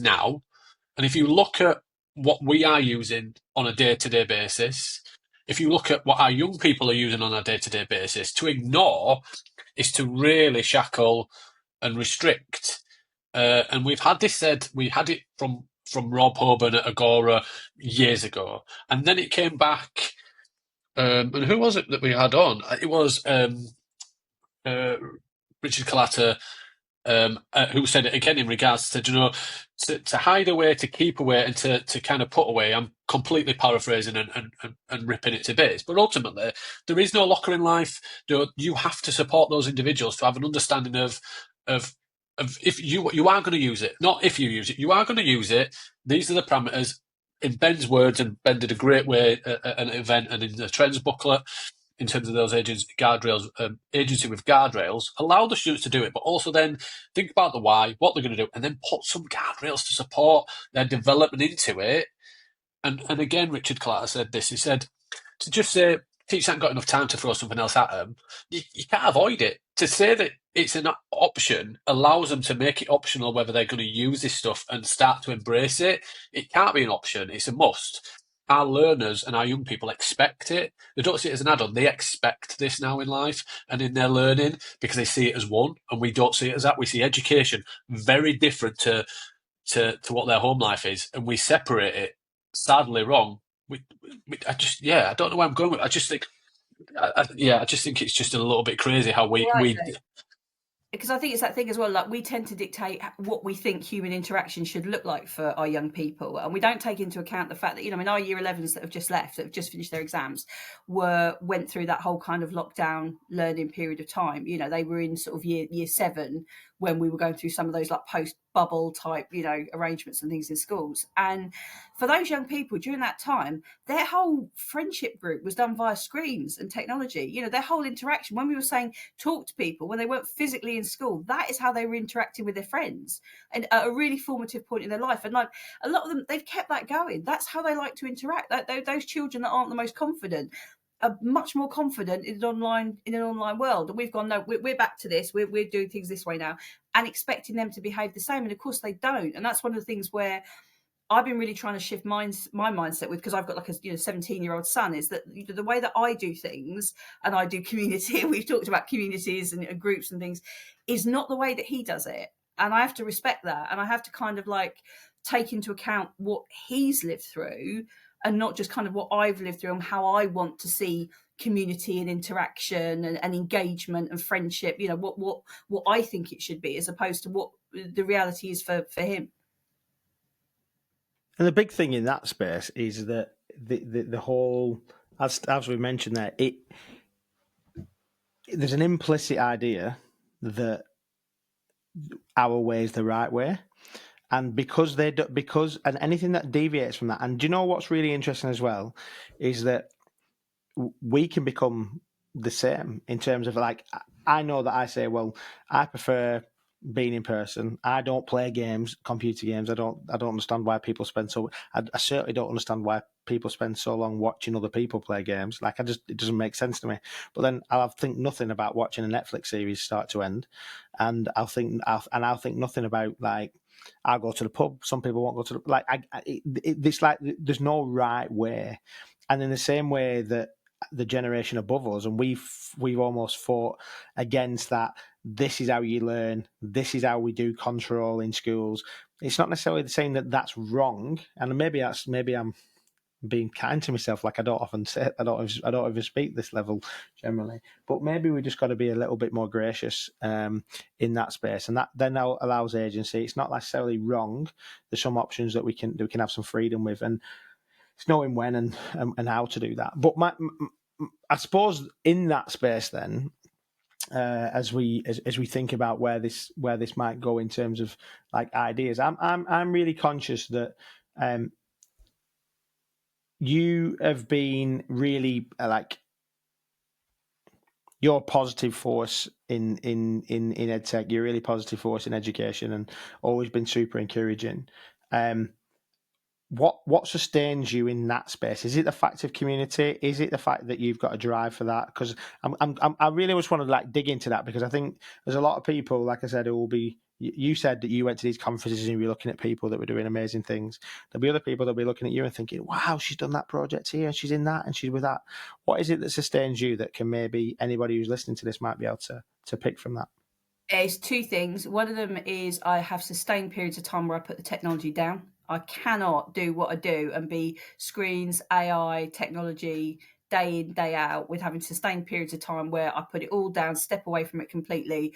now. And if you look at what we are using on a day-to-day basis, if you look at what our young people are using on a day-to-day basis, to ignore is to really shackle and restrict. And we've had this said, we had it from Rob Hoban at Agora years ago. And then it came back. And who was it that we had on? It was Richard Collata, who said it again in regards to, to hide away, to keep away, and to kind of put away. I'm completely paraphrasing and ripping it to bits. But ultimately, there is no locker in life. You have to support those individuals to have an understanding of if you are going to use it, not if you use it, you are going to use it. These are the parameters. In Ben's words, and Ben did a great way at an event and in the trends booklet, in terms of those agency with guardrails, allow the students to do it, but also then think about the why, what they're going to do, and then put some guardrails to support their development into it. And again, Richard Clark said this. He said, to just say teachers haven't got enough time to throw something else at them, you can't avoid it. To say that it's an option allows them to make it optional whether they're going to use this stuff and start to embrace it. It can't be an option. It's a must. Our learners and our young people expect it. They don't see it as an add-on. They expect this now in life and in their learning because they see it as one, and we don't see it as that. We see education very different to what their home life is, and we separate it sadly wrong. I don't know where I'm going with it. I just think, I just think it's just a little bit crazy how we because I think it's that thing as well, like we tend to dictate what we think human interaction should look like for our young people, and we don't take into account the fact that, in our year 11s that have just left, that have just finished their exams, went through that whole kind of lockdown learning period of time. They were in sort of year 7 when we were going through some of those like post-bubble type, arrangements and things in schools. And for those young people during that time, their whole friendship group was done via screens and technology. Their whole interaction, when we were saying talk to people, when they weren't physically in school, that is how they were interacting with their friends, and at a really formative point in their life. And like a lot of them, they've kept that going. That's how they like to interact. Those children that aren't the most confident are much more confident in an online world. And we've gone, no, we're back to this. We're doing things this way now, and expecting them to behave the same. And of course they don't. And that's one of the things where I've been really trying to shift my mindset with, because I've got like a 17-year-old son, is that the way that I do things, and I do community, and we've talked about communities and groups and things, is not the way that he does it. And I have to respect that, and I have to kind of like take into account what he's lived through, and not just kind of what I've lived through and how I want to see community and interaction and engagement and friendship, what I think it should be, as opposed to what the reality is for him. And the big thing in that space is that the whole, as we mentioned there, there's an implicit idea that our way is the right way. And because and anything that deviates from that, and do you know what's really interesting as well, is that we can become the same in terms of, like, I know that I say, well, I prefer being in person. I don't play games, computer games. I don't understand why people spend so. I certainly don't understand why people spend so long watching other people play games. Like, it doesn't make sense to me. But then I'll think nothing about watching a Netflix series start to end, and I'll think nothing about, like, I'll go to the pub. Some people won't go to the, like. It's like there's no right way, and in the same way that the generation above us, and we've almost fought against that. This is how you learn. This is how we do control in schools. It's not necessarily saying that that's wrong, and maybe I'm being kind to myself. Like, I don't often say, I don't ever speak this level generally, but maybe we just got to be a little bit more gracious in that space, and that then allows agency. It's not necessarily wrong. There's some options that we can have some freedom with, and it's knowing when and how to do that. But I suppose in that space, then, as we think about where this might go in terms of, like, ideas, I'm really conscious that you have been really like, you're a positive force in EdTech. You're a really positive force in education, and always been super encouraging. What sustains you in that space? Is it the fact of community? Is it the fact that you've got a drive for that? Because I really just want to, like, dig into that, because I think there's a lot of people, like I said, who will be. You said that you went to these conferences and you were looking at people that were doing amazing things. There'll be other people that'll be looking at you and thinking, "Wow, she's done that project here, and she's in that, and she's with that." What is it that sustains you that can maybe anybody who's listening to this might be able to pick from that? It's two things. One of them is I have sustained periods of time where I put the technology down. I cannot do what I do and be screens, AI, technology, day in, day out, with having sustained periods of time where I put it all down, step away from it completely,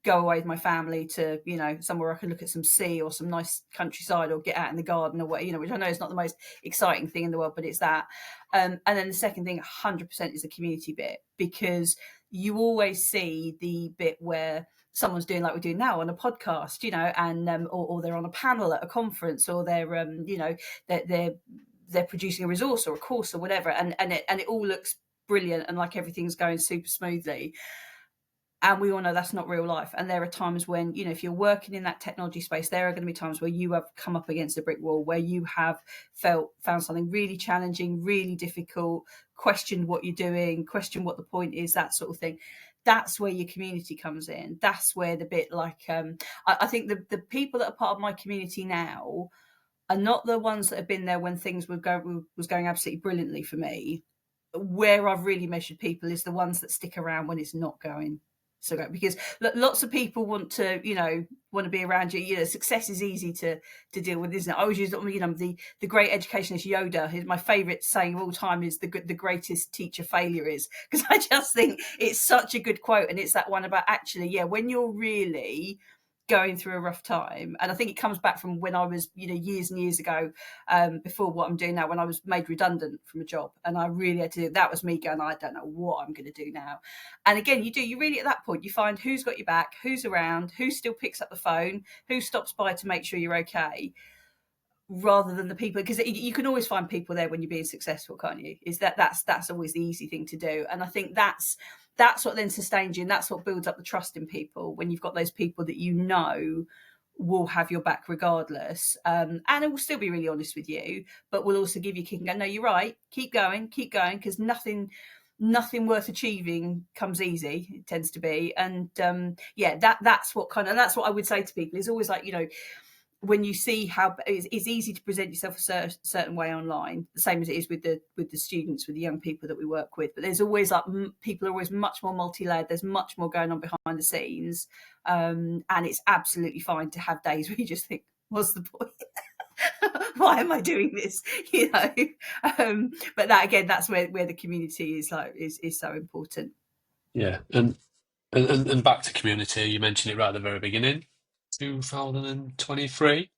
go away with my family to, somewhere I can look at some sea or some nice countryside, or get out in the garden or what, which I know is not the most exciting thing in the world, but it's that. And then the second thing, 100%, is the community bit, because you always see the bit where someone's doing like we're doing now on a podcast, and or they're on a panel at a conference, or they're they're producing a resource or a course or whatever, and it all looks brilliant and like everything's going super smoothly. And we all know that's not real life. And there are times when, if you're working in that technology space, there are going to be times where you have come up against a brick wall, where you have found something really challenging, really difficult, questioned what you're doing, questioned what the point is, that sort of thing. That's where your community comes in. That's where the bit, like, I think the people that are part of my community now are not the ones that have been there when things was going absolutely brilliantly for me. Where I've really measured people is the ones that stick around when it's not going so great, because lots of people want to be around you. Success is easy to deal with, isn't it? I always use the great educationist Yoda. My favorite saying of all time is the greatest teacher failure is, because I just think it's such a good quote. And it's that one about, actually, when you're really going through a rough time. And I think it comes back from when I was, years and years ago, before what I'm doing now, when I was made redundant from a job, and I really had to do that. Was me going, I don't know what I'm going to do now. And again, you really at that point, you find who's got your back, who's around, who still picks up the phone, who stops by to make sure you're okay, rather than the people, because you can always find people there when you're being successful, can't you? That's always the easy thing to do. And I think that's what then sustains you, and that's what builds up the trust in people, when you've got those people that will have your back regardless, and it will still be really honest with you, but will also give you a kick and go, no, you're right, keep going, because nothing worth achieving comes easy. It tends to be. And that's what I would say to people, is always like, when you see how it's easy to present yourself a certain way online, the same as it is with the students, with the young people that we work with. But there's always people are always much more multi-layered. There's much more going on behind the scenes, and it's absolutely fine to have days where you just think, what's the point? Why am I doing this? But that's where the community is so important. Yeah, and back to community, you mentioned it right at the very beginning. 2023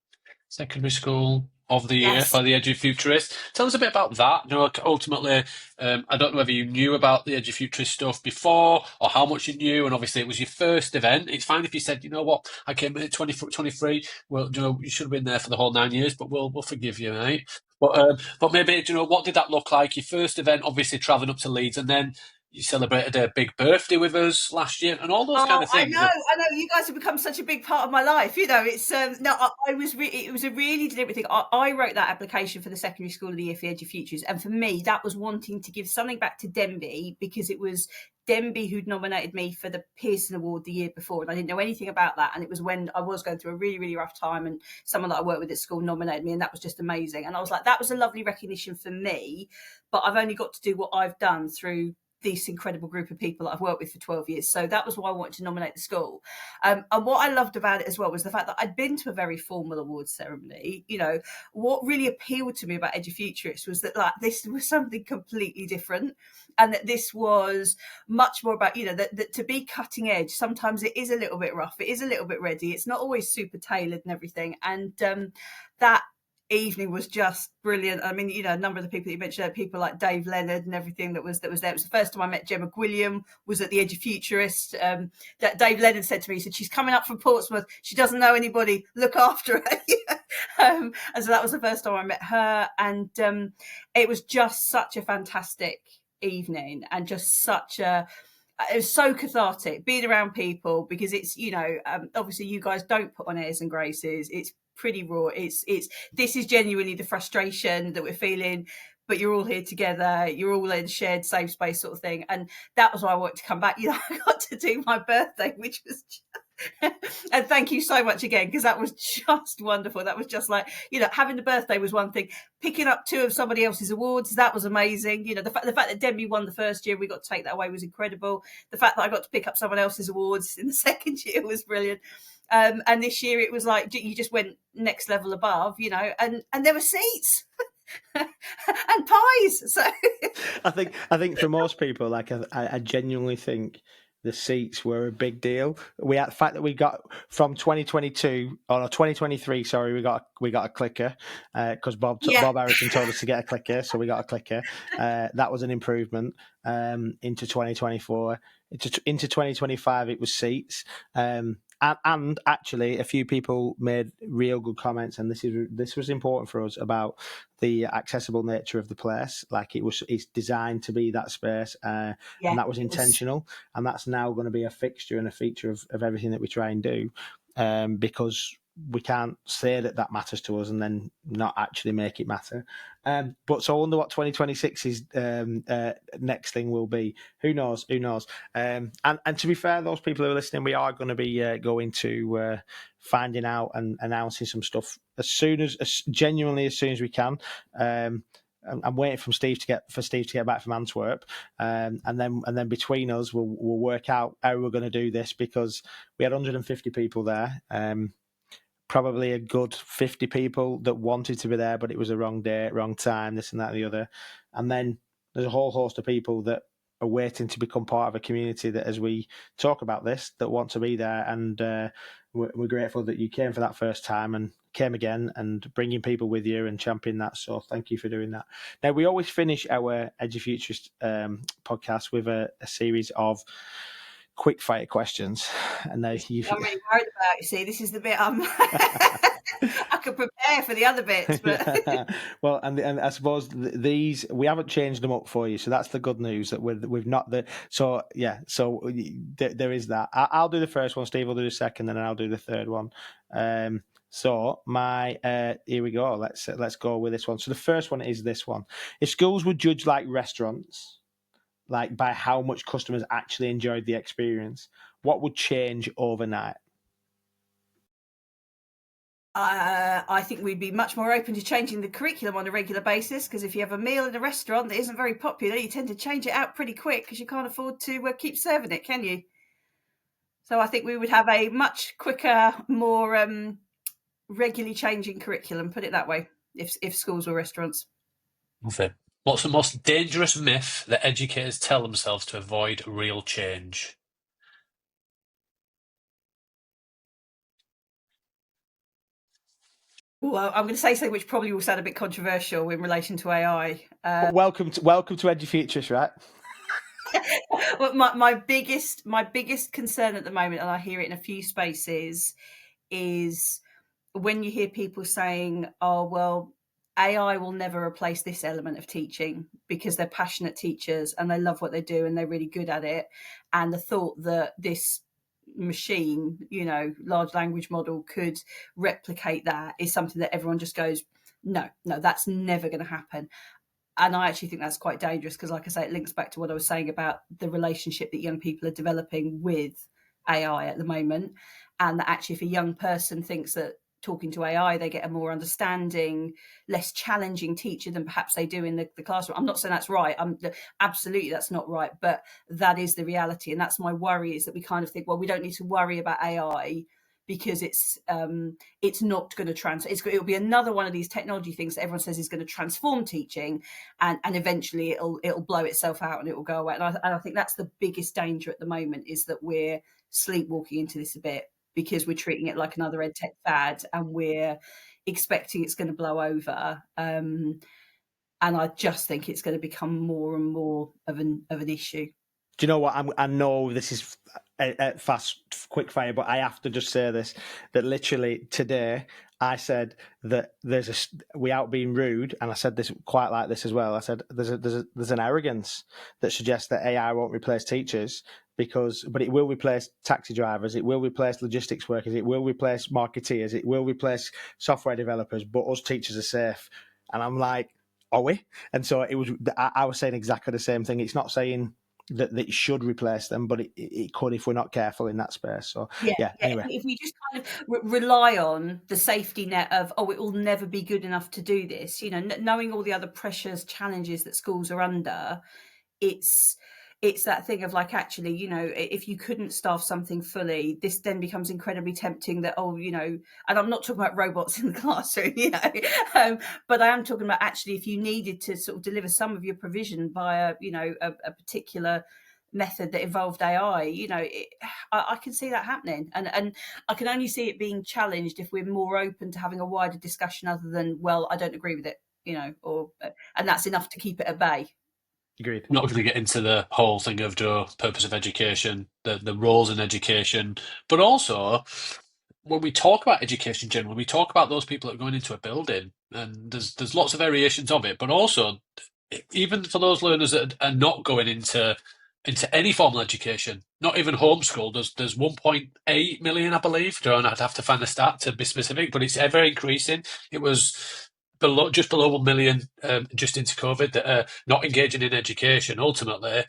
secondary school of the year Yes. for the Edufuturists. Tell us a bit about that. Ultimately, I don't know whether you knew about the Edufuturist stuff before or how much you knew, and obviously it was your first event. It's fine if you said, you know what, I came in at 23. Well, you should have been there for the whole 9 years, but we'll forgive you, mate. But maybe, what did that look like? Your first event, obviously travelling up to Leeds, and then you celebrated a big birthday with us last year, and all those kind of things. I know. You guys have become such a big part of my life. It's it was a really deliberate thing. I wrote that application for the secondary school of the year for Edufuturists, and for me, that was wanting to give something back to Denby, because it was Denby who'd nominated me for the Pearson Award the year before, and I didn't know anything about that. And it was when I was going through a really, really rough time, and someone that I worked with at school nominated me, and that was just amazing. And I was like, that was a lovely recognition for me, but I've only got to do what I've done through this incredible group of people that I've worked with for 12 years. So that was why I wanted to nominate the school. And what I loved about it as well was the fact that I'd been to a very formal awards ceremony. What really appealed to me about Edufuturists was that this was something completely different, and that this was much more about, that to be cutting edge, sometimes it is a little bit rough, it is a little bit ready, it's not always super tailored and everything. And that evening was just brilliant. I mean, a number of the people that you mentioned, people like Dave Leonard and everything that was there. It was the first time I met Gemma Gwilliam, was at the Edufuturist. That Dave Leonard said to me, he said, she's coming up from Portsmouth, she doesn't know anybody, look after her. And so that was the first time I met her, and it was just such a fantastic evening, and just it was so cathartic being around people, because it's, obviously you guys don't put on airs and graces. It's pretty raw. This is genuinely the frustration that we're feeling, but you're all here together, you're all in a shared safe space sort of thing. And that was why I wanted to come back. I got to do my birthday, which was and thank you so much again, because that was just wonderful. That was just like, having the birthday was one thing, picking up 2 of somebody else's awards, that was amazing. The fact that Denby won the first year, we got to take that away, was incredible. The fact that I got to pick up someone else's awards in the second year was brilliant. And this year it was like, you just went next level above, and there were seats and pies. So I think for most people, I genuinely think the seats were a big deal. The fact that we got from 2022 or 2023, sorry, we got a clicker, because Bob Harrison told us to get a clicker, so we got a clicker. That was an improvement. Into 2024, into 2025, it was seats. And actually, a few people made real good comments, and this was important for us, about the accessible nature of the place. It's designed to be that space, and that was intentional, and that's now going to be a fixture and a feature of everything that we try and do, because we can't say that matters to us and then not actually make it matter. But so I wonder what 2026's next thing will be. Who knows? And to be fair, those people who are listening, we are going to be going to finding out and announcing some stuff as soon as we can. I'm waiting for Steve to get back from Antwerp, and then between us we'll work out how we're going to do this, because we had 150 people there. Probably a good 50 people that wanted to be there, but it was the wrong date, wrong time, this and that and the other. And then there's a whole host of people that are waiting to become part of a community that, as we talk about this, that want to be there. And we're grateful that you came for that first time and came again and bringing people with you and championing that. So thank you for doing that. Now, we always finish our Edufuturist podcast with a series of quickfire questions. And now I'm really worried about, you see, this is the bit I could prepare for the other bits, but well, and I suppose these we haven't changed them up for you, so that's the good news that we've not the so yeah. So there is that. I'll do the first one. Steve will do the second, and then I'll do the third one. So my here we go. Let's go with this one. So the first one is this one. If schools were judged like restaurants, like by how much customers actually enjoyed the experience, what would change overnight? I think we'd be much more open to changing the curriculum on a regular basis, because if you have a meal in a restaurant that isn't very popular, you tend to change it out pretty quick because you can't afford to keep serving it, can you? So I think we would have a much quicker, more regularly changing curriculum, put it that way, if schools were restaurants. Okay. What's the most dangerous myth that educators tell themselves to avoid real change? Well, I'm going to say something which probably will sound a bit controversial in relation to AI. Welcome to Edufuturists, right? Well, my biggest concern at the moment, and I hear it in a few spaces, is when you hear people saying, "Oh, well, AI will never replace this element of teaching," because they're passionate teachers and they love what they do and they're really good at it. And the thought that this machine, large language model could replicate that is something that everyone just goes, no, that's never going to happen. And I actually think that's quite dangerous because, like I say, it links back to what I was saying about the relationship that young people are developing with AI at the moment. And that actually, if a young person thinks that talking to AI, they get a more understanding, less challenging teacher than perhaps they do in the classroom. I'm not saying that's right. Absolutely, that's not right. But that is the reality. And that's my worry, is that we kind of think, well, we don't need to worry about AI because it's not going to transfer. It'll be another one of these technology things that everyone says is going to transform teaching, and eventually it'll blow itself out and it will go away. And I think that's the biggest danger at the moment, is that we're sleepwalking into this a bit because we're treating it like another EdTech fad and we're expecting it's going to blow over. And I just think it's going to become more and more of an issue. Do you know what? I know this is fast, quick fire, but I have to just say this, that literally today I said that without being rude, and I said this quite like this as well. I said there's an arrogance that suggests that AI won't replace teachers, but it will replace taxi drivers, it will replace logistics workers, it will replace marketeers, it will replace software developers, but us teachers are safe. And I'm like, are we? And so I was saying exactly the same thing. It's not saying that it should replace them, but it could if we're not careful in that space. So yeah. Anyway, if we just kind of rely on the safety net of, oh, it will never be good enough to do this, knowing all the other pressures, challenges that schools are under, it's that thing of like, actually, if you couldn't staff something fully, this then becomes incredibly tempting that, and I'm not talking about robots in the classroom, but I am talking about actually if you needed to sort of deliver some of your provision via, a particular method that involved AI, I can see that happening. And I can only see it being challenged if we're more open to having a wider discussion other than, well, I don't agree with it, and that's enough to keep it at bay. Agreed. I'm not going to get into the whole thing of the purpose of education, the roles in education, but also when we talk about education generally, we talk about those people that are going into a building, and there's lots of variations of it, but also even for those learners that are not going into any formal education, not even homeschool, there's 1.8 million, I believe. I'd have to find the stat to be specific, but it's ever increasing. It was just below 1 million just into COVID that are not engaging in education. Ultimately,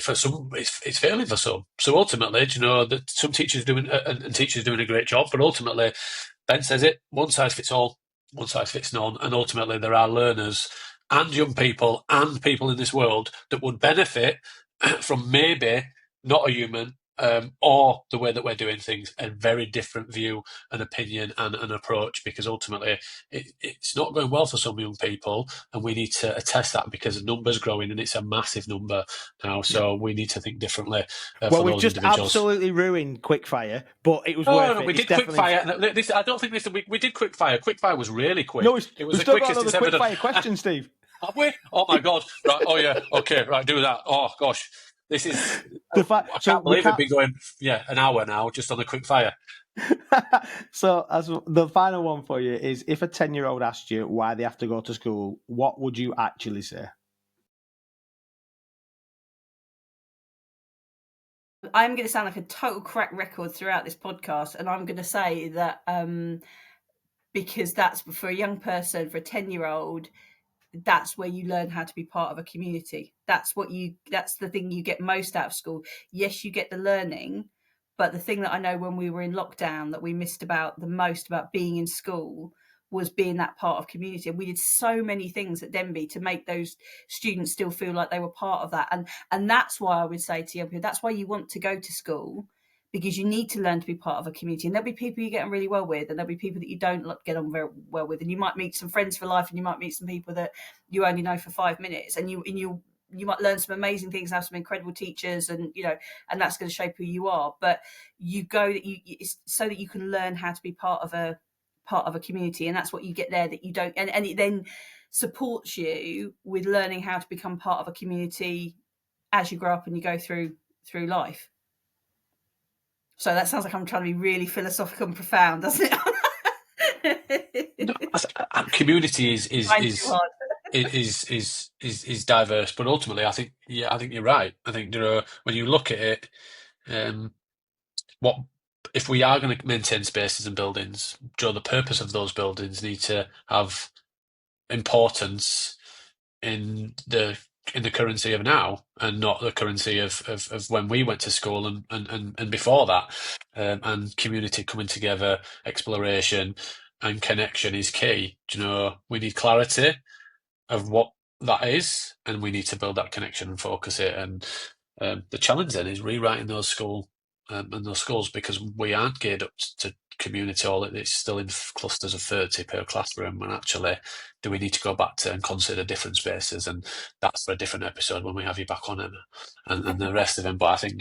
for some, it's failing for some. So ultimately, that some teachers doing and teachers doing a great job, but ultimately, Ben says it: one size fits all, one size fits none, and ultimately there are learners and young people and people in this world that would benefit from maybe not a human, or the way that we're doing things, a very different view, an opinion, and an approach, because ultimately it's not going well for some young people, and we need to attest that because the number's growing and it's a massive number now. So we need to think differently Well, for we've those just individuals. absolutely ruined Quickfire, but it was Oh, worth no, it. we It's did definitely... Quickfire. I don't think we did Quickfire. Quickfire was really quick. No, It was we've the still got quickest another it's ever done. Quickfire question, Steve. Have we? Oh my God! Right. Oh yeah. Okay. Right. Do that. Oh gosh. This is. I can't believe it'd been going an hour now just on the quick fire. So, as the final one for you is, if a 10-year-old asked you why they have to go to school, what would you actually say? I'm going to sound like a total crack record throughout this podcast, and I'm going to say that because that's for a young person, for a 10-year-old, that's where you learn how to be part of a community. That's the thing you get most out of school. Yes, you get the learning, but the thing that I know when we were in lockdown that we missed about the most about being in school was being that part of community. And we did so many things at Denby to make those students still feel like they were part of that. And that's why I would say to young people, that's why you want to go to school, because you need to learn to be part of a community. And there'll be people you get on really well with, and there'll be people that you don't get on very well with. And you might meet some friends for life, and you might meet some people that you only know for 5 minutes, and you might learn some amazing things, have some incredible teachers, and and that's going to shape who you are. But you go that it's so that you can learn how to be part of a community, and that's what you get there that you don't. And it then supports you with learning how to become part of a community as you grow up and you go through life. So that sounds like I'm trying to be really philosophical and profound, doesn't it? No, community is diverse, but ultimately, I think you're right. I think when you look at it, what if we are going to maintain spaces and buildings? The purpose of those buildings need to have importance in the currency of now, and not the currency of when we went to school and before that. And community coming together, exploration and connection is key. We need clarity of what that is, and we need to build that connection and focus it. And the challenge then is rewriting those schools, because we aren't geared up to community. All it's still in clusters of 30 per classroom, and actually, do we need to go back to and consider different spaces? And that's for a different episode when we have you back on, Emma, and the rest of them. But I think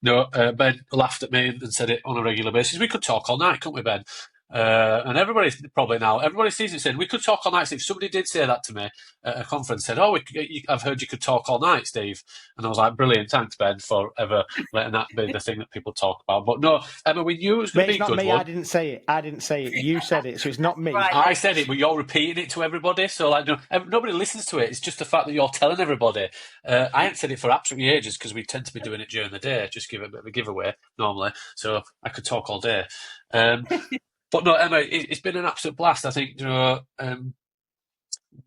Ben laughed at me and said it on a regular basis. We could talk all night, couldn't we, Ben? And everybody sees it saying we could talk all night. Steve, somebody did say that to me at a conference, said, "Oh, I've heard you could talk all night, Steve." And I was like, "Brilliant, thanks, Ben, for ever letting that be the thing that people talk about." But no, Emma, we knew it was going to be a good one. I didn't say it. You said it, so it's not me. Right. I said it, but you're repeating it to everybody. So nobody listens to it. It's just the fact that you're telling everybody. I ain't said it for absolutely ages because we tend to be doing it during the day, just give a bit of a giveaway normally. So I could talk all day. But no, Emma, it's been an absolute blast. I think,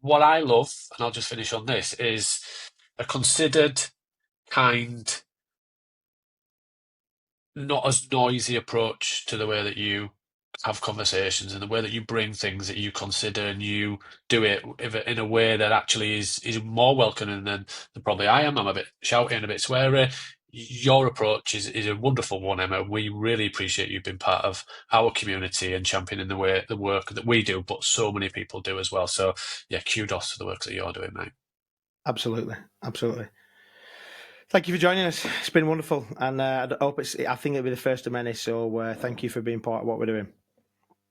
what I love, and I'll just finish on this, is a considered, kind, not as noisy approach to the way that you have conversations and the way that you bring things that you consider, and you do it in a way that actually is more welcoming than probably I am. I'm a bit shouty and a bit sweary. Your approach is a wonderful one, Emma. We really appreciate you being part of our community and championing the work that we do, but so many people do as well. So yeah, kudos to the work that you're doing, mate. Absolutely. Thank you for joining us. It's been wonderful, and I think it'll be the first of many. So thank you for being part of what we're doing.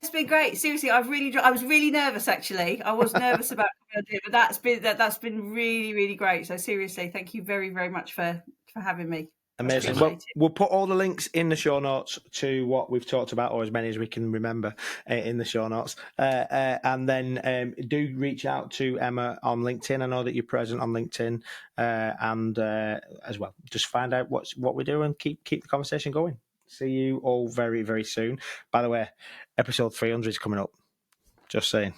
It's been great. Seriously, I was really nervous. Actually, I was nervous about it, but that's been really, really great. So seriously, thank you very, very much for having me. Amazing. Well, we'll put all the links in the show notes to what we've talked about, or as many as we can remember in the show notes. And then do reach out to Emma on LinkedIn. I know that you're present on LinkedIn, and as well, just find out what we do and keep the conversation going. See you all very, very soon. By the way, episode 300 is coming up. Just saying.